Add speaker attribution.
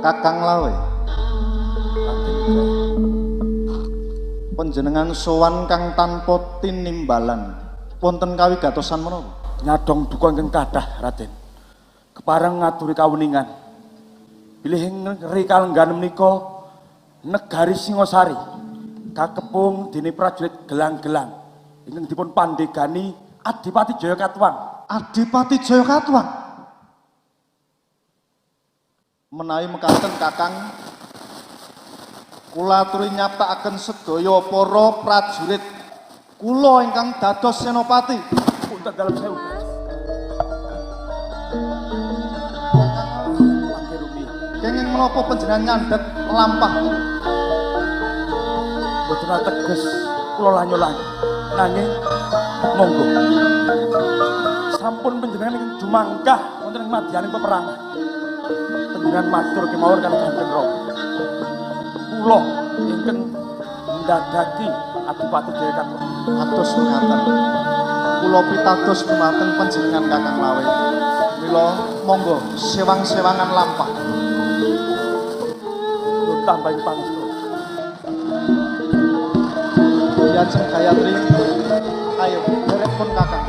Speaker 1: Kakang Lawe. Panjenengan sowan kang tanpa tinimbalan. Wonten kawigatosan menapa?
Speaker 2: Nyadong duka ingkang kathah, Raden. Kepareng ngaturi kawuningan. Bilih ngeri kalenggan menika negari Singosari kakepung dene prajurit gelang-gelang ingkang dipun pandegani Adipati Jayakatwang.
Speaker 1: Adipati Jayakatwang. Menawi mekaten Kakang, kula aturi nyatakaken sedaya para prajurit kula ingkang dados senopati.
Speaker 2: Punten dalem sewu.
Speaker 1: Kenging menapa panjenengan nyandhet lampah?
Speaker 2: Boten ateges kula lanyo-lanyo. Nanging monggo. Sampun panjenengan ingkang jumanggah wonten ing madyaning peperangan. Panjenengan matur kemawon kalih Kanjeng Rama. Kula ingkang ndadaki Adipati Jayakatwang.
Speaker 1: Atus mekaten. Kula pitados dumateng panjenengan Kakang Lawe. Mila monggo sewang-sewangan lampah.
Speaker 2: Tambahin pangestu.
Speaker 1: Diajeng Gayatri. Ayo, derek pun Kakang.